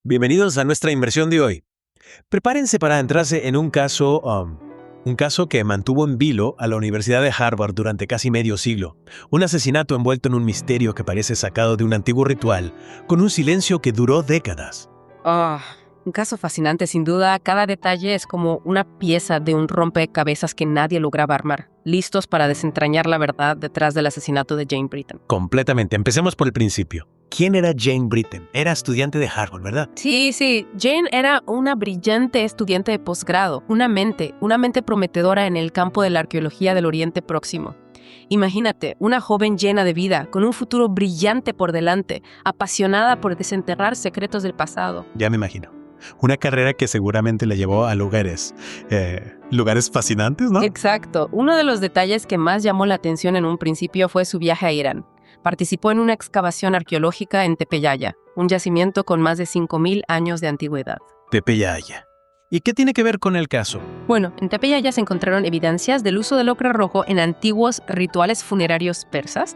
Bienvenidos a nuestra inversión de hoy. Prepárense para adentrarse en un caso que mantuvo en vilo a la Universidad de Harvard durante casi medio siglo. Un asesinato envuelto en un misterio que parece sacado de un antiguo ritual, con un silencio que duró décadas. Un caso fascinante sin duda. Cada detalle es como una pieza de un rompecabezas que nadie lograba armar, listos para desentrañar la verdad detrás del asesinato de Jane Britton. Completamente. Empecemos por el principio. ¿Quién era Jane Britton? Era estudiante de Harvard, ¿verdad? Sí. Jane era una brillante estudiante de posgrado, una mente prometedora en el campo de la arqueología del Oriente Próximo. Imagínate, una joven llena de vida, con un futuro brillante por delante, apasionada por desenterrar secretos del pasado. Ya me imagino. Una carrera que seguramente le llevó a lugares fascinantes, ¿no? Exacto. Uno de los detalles que más llamó la atención en un principio fue su viaje a Irán. Participó en una excavación arqueológica en Tepeyaya, un yacimiento con más de 5.000 años de antigüedad. Tepeyaya. ¿Y qué tiene que ver con el caso? Bueno, en Tepeyaya se encontraron evidencias del uso del ocre rojo en antiguos rituales funerarios persas,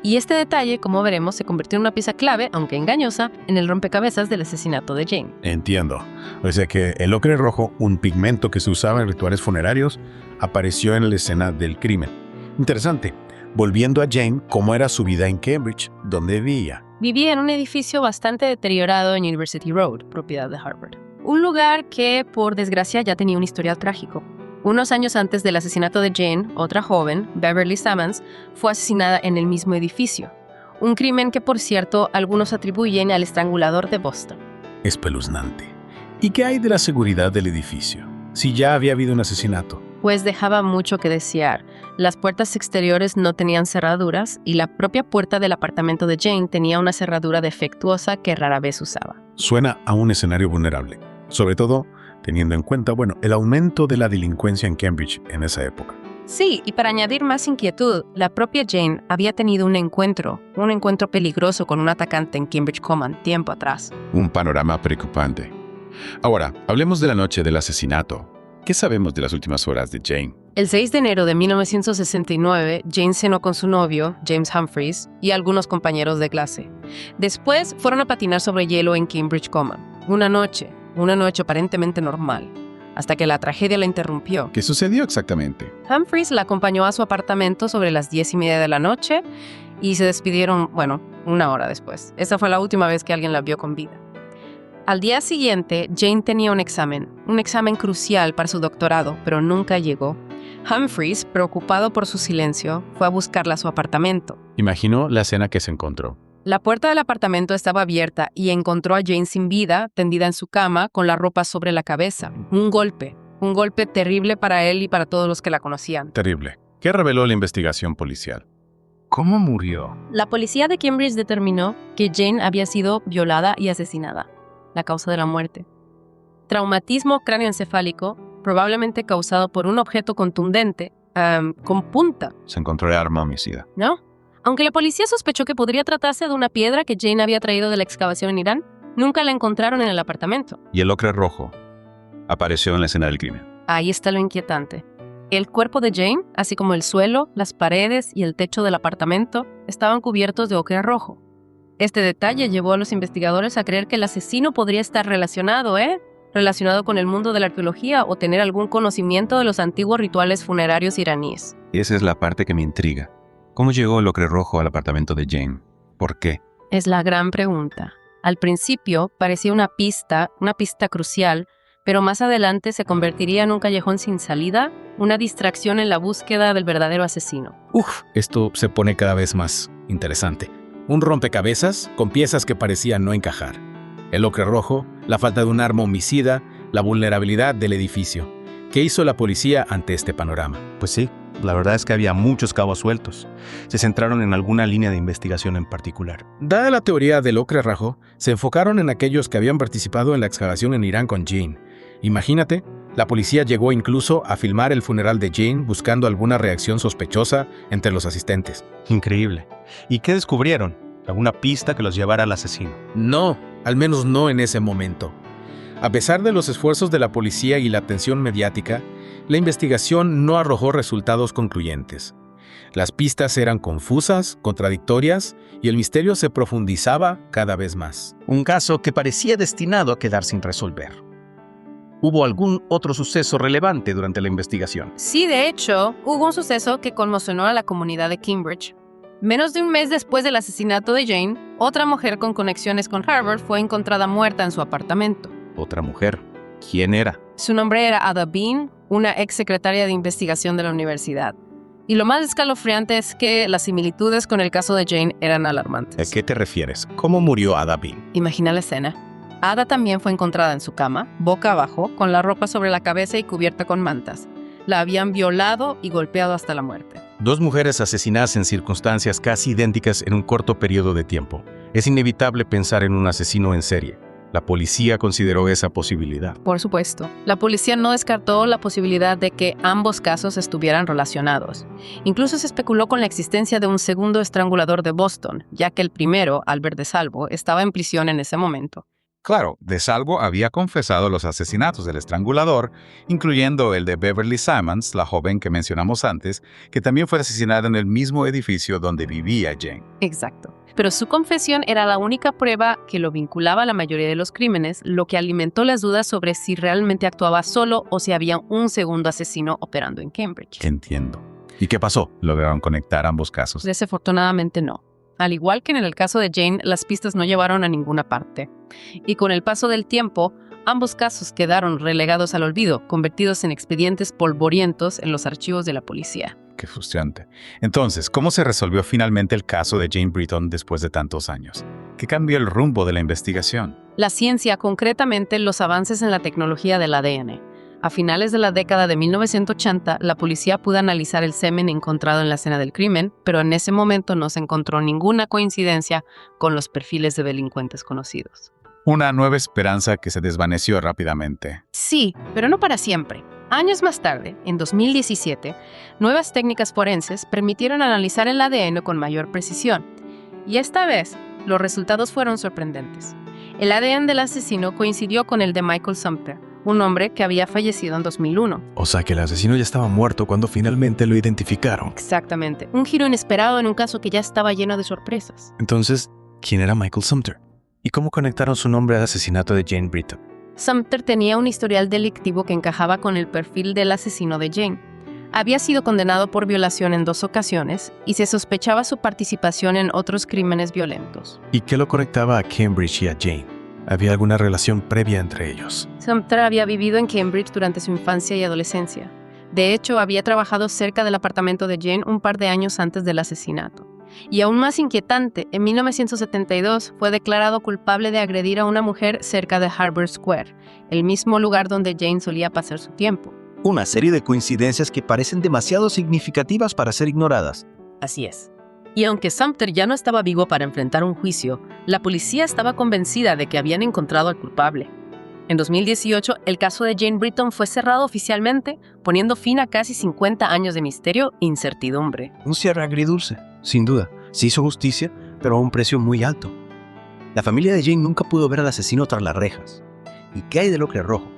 y este detalle, como veremos, se convirtió en una pieza clave, aunque engañosa, en el rompecabezas del asesinato de Jane. Entiendo. O sea que el ocre rojo, un pigmento que se usaba en rituales funerarios, apareció en la escena del crimen. Interesante. Volviendo a Jane, ¿cómo era su vida en Cambridge? ¿Dónde vivía? Vivía en un edificio bastante deteriorado en University Road, propiedad de Harvard. Un lugar que, por desgracia, ya tenía un historial trágico. Unos años antes del asesinato de Jane, otra joven, Beverly Sammons, fue asesinada en el mismo edificio. Un crimen que, por cierto, algunos atribuyen al estrangulador de Boston. Espeluznante. ¿Y qué hay de la seguridad del edificio? Si ya había habido un asesinato. Pues dejaba mucho que desear. Las puertas exteriores no tenían cerraduras y la propia puerta del apartamento de Jane tenía una cerradura defectuosa que rara vez usaba. Suena a un escenario vulnerable, sobre todo teniendo en cuenta, el aumento de la delincuencia en Cambridge en esa época. Sí, y para añadir más inquietud, la propia Jane había tenido un encuentro peligroso con un atacante en Cambridge Common tiempo atrás. Un panorama preocupante. Ahora, hablemos de la noche del asesinato. ¿Qué sabemos de las últimas horas de Jane? El 6 de enero de 1969, Jane cenó con su novio, James Humphreys, y algunos compañeros de clase. Después fueron a patinar sobre hielo en Cambridge Common. Una noche aparentemente normal, hasta que la tragedia la interrumpió. ¿Qué sucedió exactamente? Humphreys la acompañó a su apartamento sobre las 10:30 de la noche y se despidieron, una hora después. Esa fue la última vez que alguien la vio con vida. Al día siguiente, Jane tenía un examen crucial para su doctorado, pero nunca llegó. Humphreys, preocupado por su silencio, fue a buscarla a su apartamento. Imagino la escena que se encontró. La puerta del apartamento estaba abierta y encontró a Jane sin vida, tendida en su cama, con la ropa sobre la cabeza. Un golpe terrible para él y para todos los que la conocían. Terrible. ¿Qué reveló la investigación policial? ¿Cómo murió? La policía de Cambridge determinó que Jane había sido violada y asesinada. La causa de la muerte: traumatismo cráneoencefálico, probablemente causado por un objeto contundente, con punta. Se encontró el arma homicida. ¿No? Aunque la policía sospechó que podría tratarse de una piedra que Jane había traído de la excavación en Irán, nunca la encontraron en el apartamento. Y el ocre rojo apareció en la escena del crimen. Ahí está lo inquietante. El cuerpo de Jane, así como el suelo, las paredes y el techo del apartamento, estaban cubiertos de ocre rojo. Este detalle llevó a los investigadores a creer que el asesino podría estar relacionado con el mundo de la arqueología o tener algún conocimiento de los antiguos rituales funerarios iraníes. Esa es la parte que me intriga. ¿Cómo llegó el ocre rojo al apartamento de Jane? ¿Por qué? Es la gran pregunta. Al principio parecía una pista crucial, pero más adelante se convertiría en un callejón sin salida, una distracción en la búsqueda del verdadero asesino. Esto se pone cada vez más interesante. Un rompecabezas con piezas que parecían no encajar. El ocre rojo, la falta de un arma homicida, la vulnerabilidad del edificio. ¿Qué hizo la policía ante este panorama? Pues sí, la verdad es que había muchos cabos sueltos. Se centraron en alguna línea de investigación en particular. Dada la teoría del ocre rojo, se enfocaron en aquellos que habían participado en la excavación en Irán con Jane. Imagínate, la policía llegó incluso a filmar el funeral de Jane buscando alguna reacción sospechosa entre los asistentes. Increíble. ¿Y qué descubrieron? ¿Alguna pista que los llevara al asesino? No, al menos no en ese momento. A pesar de los esfuerzos de la policía y la atención mediática, la investigación no arrojó resultados concluyentes. Las pistas eran confusas, contradictorias, y el misterio se profundizaba cada vez más. Un caso que parecía destinado a quedar sin resolver. ¿Hubo algún otro suceso relevante durante la investigación? Sí, de hecho, hubo un suceso que conmocionó a la comunidad de Cambridge. Menos de un mes después del asesinato de Jane, otra mujer con conexiones con Harvard fue encontrada muerta en su apartamento. Otra mujer. ¿Quién era? Su nombre era Ada Bean, una ex secretaria de investigación de la universidad. Y lo más escalofriante es que las similitudes con el caso de Jane eran alarmantes. ¿A qué te refieres? ¿Cómo murió Ada Bean? Imagina la escena. Ada también fue encontrada en su cama, boca abajo, con la ropa sobre la cabeza y cubierta con mantas. La habían violado y golpeado hasta la muerte. 2 mujeres asesinadas en circunstancias casi idénticas en un corto periodo de tiempo. Es inevitable pensar en un asesino en serie. La policía consideró esa posibilidad. Por supuesto, la policía no descartó la posibilidad de que ambos casos estuvieran relacionados. Incluso se especuló con la existencia de un segundo estrangulador de Boston, ya que el primero, Albert DeSalvo, estaba en prisión en ese momento. Claro, DeSalvo había confesado los asesinatos del estrangulador, incluyendo el de Beverly Simons, la joven que mencionamos antes, que también fue asesinada en el mismo edificio donde vivía Jane. Exacto. Pero su confesión era la única prueba que lo vinculaba a la mayoría de los crímenes, lo que alimentó las dudas sobre si realmente actuaba solo o si había un segundo asesino operando en Cambridge. Entiendo. ¿Y qué pasó? ¿Lograron conectar ambos casos? Desafortunadamente no. Al igual que en el caso de Jane, las pistas no llevaron a ninguna parte. Y con el paso del tiempo, ambos casos quedaron relegados al olvido, convertidos en expedientes polvorientos en los archivos de la policía. Qué frustrante. Entonces, ¿cómo se resolvió finalmente el caso de Jane Britton después de tantos años? ¿Qué cambió el rumbo de la investigación? La ciencia, concretamente los avances en la tecnología del ADN. A finales de la década de 1980, la policía pudo analizar el semen encontrado en la escena del crimen, pero en ese momento no se encontró ninguna coincidencia con los perfiles de delincuentes conocidos. Una nueva esperanza que se desvaneció rápidamente. Sí, pero no para siempre. Años más tarde, en 2017, nuevas técnicas forenses permitieron analizar el ADN con mayor precisión. Y esta vez, los resultados fueron sorprendentes. El ADN del asesino coincidió con el de Michael Sumter, un hombre que había fallecido en 2001. O sea que el asesino ya estaba muerto cuando finalmente lo identificaron. Exactamente. Un giro inesperado en un caso que ya estaba lleno de sorpresas. Entonces, ¿quién era Michael Sumter? ¿Y cómo conectaron su nombre al asesinato de Jane Britton? Sumter tenía un historial delictivo que encajaba con el perfil del asesino de Jane. Había sido condenado por violación en 2 ocasiones y se sospechaba su participación en otros crímenes violentos. ¿Y qué lo conectaba a Cambridge y a Jane? ¿Había alguna relación previa entre ellos? Sumter había vivido en Cambridge durante su infancia y adolescencia. De hecho, había trabajado cerca del apartamento de Jane un par de años antes del asesinato. Y aún más inquietante, en 1972 fue declarado culpable de agredir a una mujer cerca de Harvard Square, el mismo lugar donde Jane solía pasar su tiempo. Una serie de coincidencias que parecen demasiado significativas para ser ignoradas. Así es. Y aunque Sumter ya no estaba vivo para enfrentar un juicio, la policía estaba convencida de que habían encontrado al culpable. En 2018, el caso de Jane Britton fue cerrado oficialmente, poniendo fin a casi 50 años de misterio e incertidumbre. Un cierre agridulce, sin duda. Se hizo justicia, pero a un precio muy alto. La familia de Jane nunca pudo ver al asesino tras las rejas. ¿Y qué hay del ocre rojo?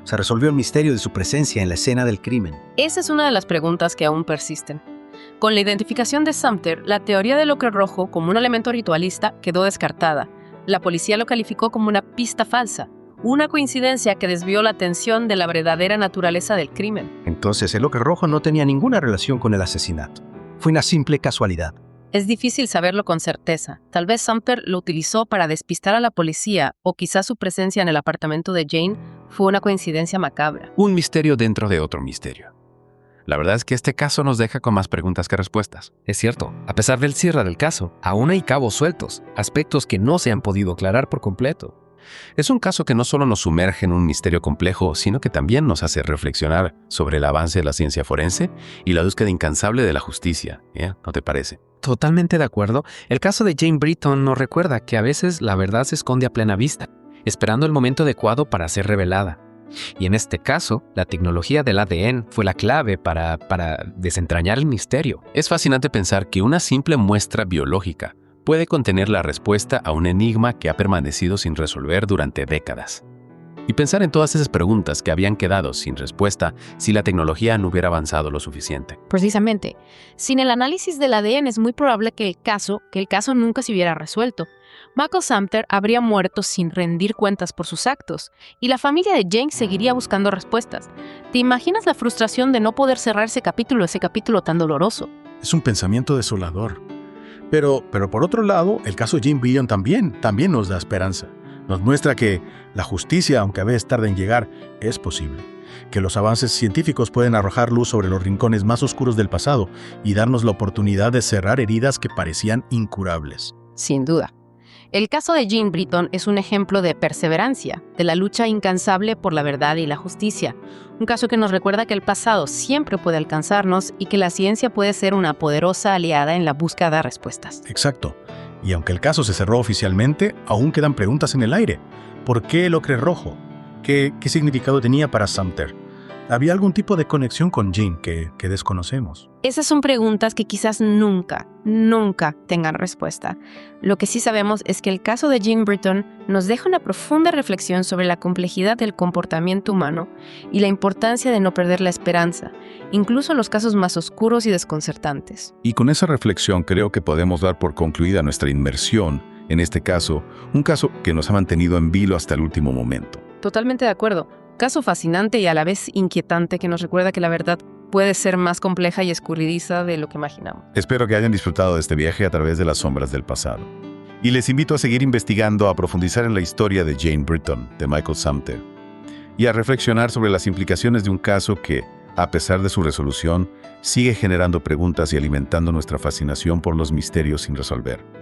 Se resolvió el misterio de su presencia en la escena del crimen. Esa es una de las preguntas que aún persisten. Con la identificación de Sumter, la teoría del ocre rojo como un elemento ritualista quedó descartada. La policía lo calificó como una pista falsa, una coincidencia que desvió la atención de la verdadera naturaleza del crimen. Entonces el ocre rojo no tenía ninguna relación con el asesinato. Fue una simple casualidad. Es difícil saberlo con certeza. Tal vez Sumter lo utilizó para despistar a la policía, o quizás su presencia en el apartamento de Jane fue una coincidencia macabra. Un misterio dentro de otro misterio. La verdad es que este caso nos deja con más preguntas que respuestas. Es cierto, a pesar del cierre del caso, aún hay cabos sueltos, aspectos que no se han podido aclarar por completo. Es un caso que no solo nos sumerge en un misterio complejo, sino que también nos hace reflexionar sobre el avance de la ciencia forense y la búsqueda incansable de la justicia. ¿No te parece? Totalmente de acuerdo. El caso de Jane Britton nos recuerda que a veces la verdad se esconde a plena vista, esperando el momento adecuado para ser revelada. Y en este caso, la tecnología del ADN fue la clave para desentrañar el misterio. Es fascinante pensar que una simple muestra biológica puede contener la respuesta a un enigma que ha permanecido sin resolver durante décadas. y pensar en todas esas preguntas que habían quedado sin respuesta si la tecnología no hubiera avanzado lo suficiente. Precisamente, sin el análisis del ADN es muy probable que el caso nunca se hubiera resuelto. Michael Sumter habría muerto sin rendir cuentas por sus actos, y la familia de Jane seguiría buscando respuestas. ¿Te imaginas la frustración de no poder cerrar ese capítulo tan doloroso? Es un pensamiento desolador. Pero por otro lado, el caso Jane Britton también nos da esperanza. Nos muestra que la justicia, aunque a veces tarde en llegar, es posible. Que los avances científicos pueden arrojar luz sobre los rincones más oscuros del pasado y darnos la oportunidad de cerrar heridas que parecían incurables. Sin duda. El caso de Jane Britton es un ejemplo de perseverancia, de la lucha incansable por la verdad y la justicia. Un caso que nos recuerda que el pasado siempre puede alcanzarnos y que la ciencia puede ser una poderosa aliada en la búsqueda de respuestas. Exacto. Y aunque el caso se cerró oficialmente, aún quedan preguntas en el aire. ¿Por qué el ocre rojo? ¿Qué significado tenía para Sumter? ¿Había algún tipo de conexión con Jane que desconocemos? Esas son preguntas que quizás nunca tengan respuesta. Lo que sí sabemos es que el caso de Jane Britton nos deja una profunda reflexión sobre la complejidad del comportamiento humano y la importancia de no perder la esperanza, incluso en los casos más oscuros y desconcertantes. Y con esa reflexión creo que podemos dar por concluida nuestra inmersión en este caso, un caso que nos ha mantenido en vilo hasta el último momento. Totalmente de acuerdo. Caso fascinante y a la vez inquietante que nos recuerda que la verdad puede ser más compleja y escurridiza de lo que imaginamos. Espero que hayan disfrutado de este viaje a través de las sombras del pasado. Y les invito a seguir investigando, a profundizar en la historia de Jane Britton, de Michael Sumter, y a reflexionar sobre las implicaciones de un caso que, a pesar de su resolución, sigue generando preguntas y alimentando nuestra fascinación por los misterios sin resolver.